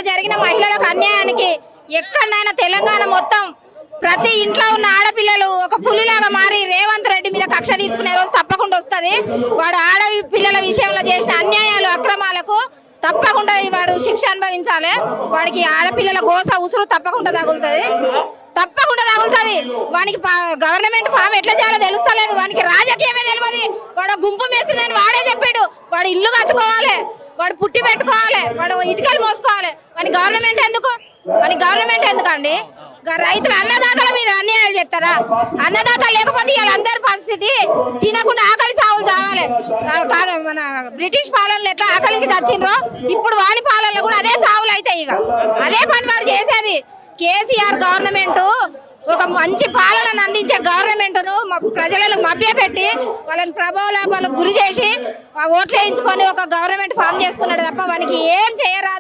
జరిగిన మహిళలకు అన్యాయానికి ఎక్కడైనా తెలంగాణ మొత్తం ప్రతి ఇంట్లో ఉన్న ఆడపిల్లలు ఒక పులిలాగా మారి రేవంత్ రెడ్డి మీద కక్ష తీసుకునే రోజు తప్పకుండా వస్తుంది. వాడు ఆడపిల్లల విషయంలో చేసిన అన్యాయాలు అక్రమాలకు తప్పకుండా వాడు శిక్ష అనుభవించాలి. వాడికి ఆడపిల్లల గోస ఉసురు తప్పకుండా తగులుతుంది. వానికి గవర్నమెంట్ ఫామ్ ఎట్లా చేయాలో తెలుస్తలేదు. వానికి రాజకీయమే తెలియదు. వాడు గుంపు మేస్తుందని వాడే చెప్పాడు. వాడు ఇల్లు కట్టుకోవాలి, వాడు పుట్టి పెట్టుకోవాలి, వాడు ఇటుకలు మోసుకోవాలి. వానికి గవర్నమెంట్ ఎందుకండి? రైతుల అన్నదాతల మీద అన్యాయాలు చేస్తారా? అన్నదాత లేకపోతే వీళ్ళందరి పరిస్థితి తినకుండా ఆకలి సావులు చావాలి. మన బ్రిటిష్ పాలనలో ఎట్లా ఆకలికి చచ్చిండ్రో ఇప్పుడు వాని పాలనలో కూడా అదే చావులు అవుతాయి. ఇక అదే పని వాడు చేసేది. కేసీఆర్ గవర్నమెంట్ ఒక మంచి పాలనను అందించే గవర్నమెంట్ను ప్రజలను మభ్యపెట్టి వాళ్ళని ప్రభావాలకు గురి చేసి ఓట్లు వేయించుకొని ఒక గవర్నమెంట్ ఫామ్ చేసుకున్నాడు తప్ప వానికి ఏం చేయరాదు.